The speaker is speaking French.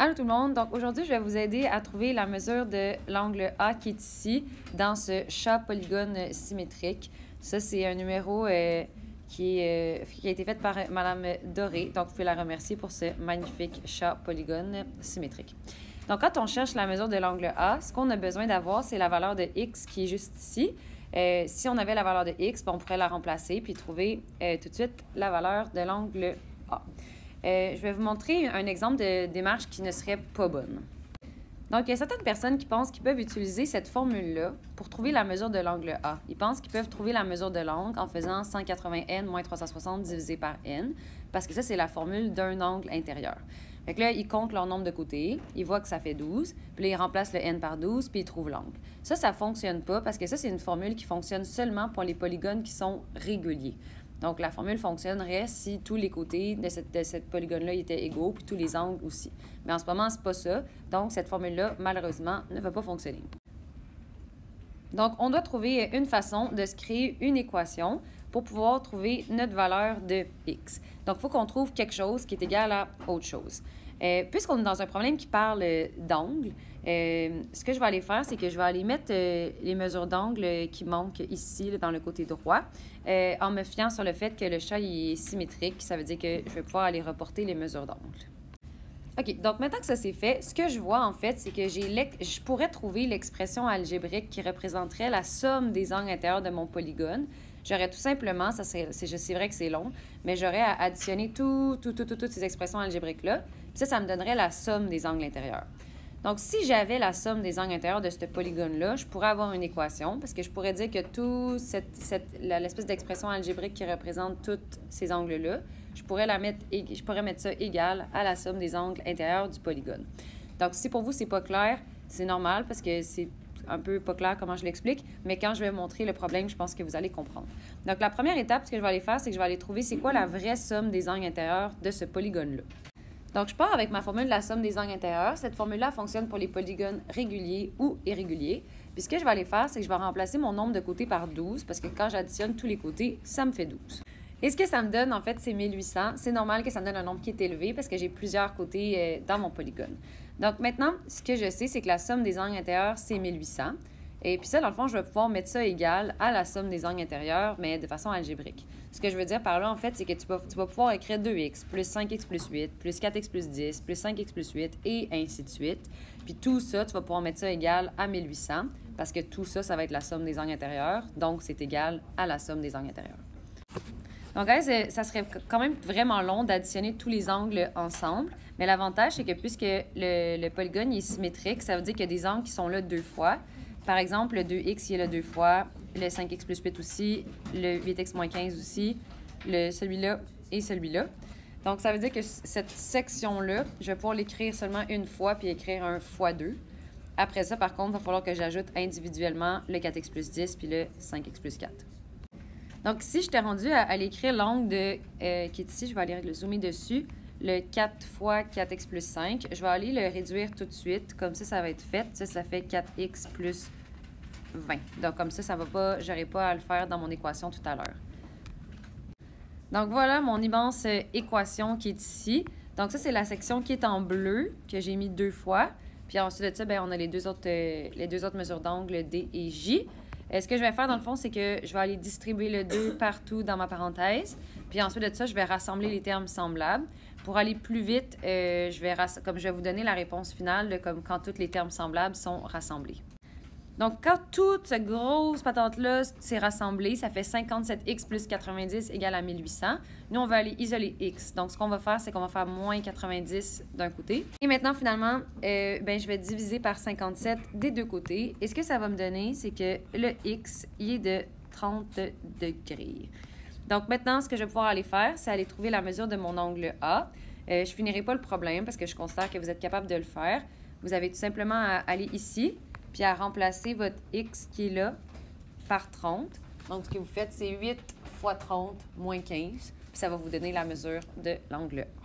Allô tout le monde, donc aujourd'hui je vais vous aider à trouver la mesure de l'angle A qui est ici dans ce chat polygone symétrique. Ça c'est un numéro qui a été fait par Madame Doré, donc vous pouvez la remercier pour ce magnifique chat polygone symétrique. Donc quand on cherche la mesure de l'angle A, ce qu'on a besoin d'avoir c'est la valeur de x qui est juste ici. Si on avait la valeur de x, on pourrait la remplacer puis trouver tout de suite la valeur de l'angle A. Je vais vous montrer un exemple de démarche qui ne serait pas bonne. Donc, il y a certaines personnes qui pensent qu'ils peuvent utiliser cette formule-là pour trouver la mesure de l'angle A. Ils pensent qu'ils peuvent trouver la mesure de l'angle en faisant 180n moins 360 divisé par n, parce que ça, c'est la formule d'un angle intérieur. Fait que là, ils comptent leur nombre de côtés, ils voient que ça fait 12, puis là, ils remplacent le n par 12, puis ils trouvent l'angle. Ça ne fonctionne pas parce que ça, c'est une formule qui fonctionne seulement pour les polygones qui sont réguliers. Donc, la formule fonctionnerait si tous les côtés de cette polygone-là étaient égaux, puis tous les angles aussi. Mais en ce moment, c'est pas ça. Donc, cette formule-là, malheureusement, ne va pas fonctionner. Donc, on doit trouver une façon de se créer une équation pour pouvoir trouver notre valeur de x. Donc, il faut qu'on trouve quelque chose qui est égal à autre chose. Puisqu'on est dans un problème qui parle d'angle, ce que je vais aller faire, c'est que je vais aller mettre les mesures d'angle qui manquent ici, là, dans le côté droit, en me fiant sur le fait que le chat est symétrique. Ça veut dire que je vais pouvoir aller reporter les mesures d'angle. OK, donc maintenant que ça c'est fait, ce que je vois en fait, c'est que je pourrais trouver l'expression algébrique qui représenterait la somme des angles intérieurs de mon polygone. J'aurais tout simplement, c'est vrai que c'est long, mais j'aurais à additionner toutes ces expressions algébriques-là. Puis ça me donnerait la somme des angles intérieurs. Donc, si j'avais la somme des angles intérieurs de ce polygone-là, je pourrais avoir une équation, parce que je pourrais dire que l'espèce d'expression algébrique qui représente tous ces angles-là, je pourrais mettre ça égal à la somme des angles intérieurs du polygone. Donc, si pour vous, c'est pas clair, c'est normal, parce que c'est un peu pas clair comment je l'explique, mais quand je vais montrer le problème, je pense que vous allez comprendre. Donc, la première étape, ce que je vais aller faire, c'est que je vais aller trouver c'est quoi la vraie somme des angles intérieurs de ce polygone-là. Donc, je pars avec ma formule de la somme des angles intérieurs. Cette formule-là fonctionne pour les polygones réguliers ou irréguliers. Puis, ce que je vais aller faire, c'est que je vais remplacer mon nombre de côtés par 12, parce que quand j'additionne tous les côtés, ça me fait 12. Et ce que ça me donne, en fait, c'est 1800. C'est normal que ça me donne un nombre qui est élevé parce que j'ai plusieurs côtés dans mon polygone. Donc, maintenant, ce que je sais, c'est que la somme des angles intérieurs, c'est 1800. Et puis ça, dans le fond, je vais pouvoir mettre ça égal à la somme des angles intérieurs, mais de façon algébrique. Ce que je veux dire par là, en fait, c'est que tu vas pouvoir écrire 2x plus 5x plus 8 plus 4x plus 10 plus 5x plus 8 et ainsi de suite. Puis tout ça, tu vas pouvoir mettre ça égal à 1800 parce que tout ça, ça va être la somme des angles intérieurs. Donc, c'est égal à la somme des angles intérieurs. Donc, guys, ça serait quand même vraiment long d'additionner tous les angles ensemble. Mais l'avantage, c'est que puisque le polygone est symétrique, ça veut dire qu'il y a des angles qui sont là deux fois. Par exemple, le 2x, il est là deux fois, le 5x plus 8 aussi, le 8x moins 15 aussi, celui-là et celui-là. Donc, ça veut dire que cette section-là, je vais pouvoir l'écrire seulement une fois puis écrire un fois 2. Après ça, par contre, il va falloir que j'ajoute individuellement le 4x plus 10 puis le 5x plus 4. Donc, ici, je t'ai rendu à l'écrire l'angle qui est ici. Je vais aller le zoomer dessus. Le 4 fois 4x plus 5. Je vais aller le réduire tout de suite. Comme ça va être fait. Ça fait 4x plus 20. Donc, comme ça va pas, j'aurai pas à le faire dans mon équation tout à l'heure. Donc, voilà mon immense équation qui est ici. Donc, ça, c'est la section qui est en bleu, que j'ai mis deux fois. Puis ensuite de ça, bien, on a les deux autres mesures d'angle D et J. Ce que je vais faire, dans le fond, c'est que je vais aller distribuer le 2 partout dans ma parenthèse. Puis ensuite de ça, je vais rassembler les termes semblables. Pour aller plus vite, je vais vous donner la réponse finale, comme quand tous les termes semblables sont rassemblés. Donc, quand toute cette grosse patente-là s'est rassemblée, ça fait 57x plus 90 égale à 1800. Nous, on va aller isoler x. Donc, ce qu'on va faire, c'est qu'on va faire moins 90 d'un côté. Et maintenant, finalement, je vais diviser par 57 des deux côtés. Et ce que ça va me donner, c'est que le x, il est de 30 degrés. Donc, maintenant, ce que je vais pouvoir aller faire, c'est aller trouver la mesure de mon angle A. Je ne finirai pas le problème parce que je considère que vous êtes capable de le faire. Vous avez tout simplement à aller ici, puis à remplacer votre x qui est là par 30. Donc, ce que vous faites, c'est 8 fois 30 moins 15. Puis ça va vous donner la mesure de l'angle A.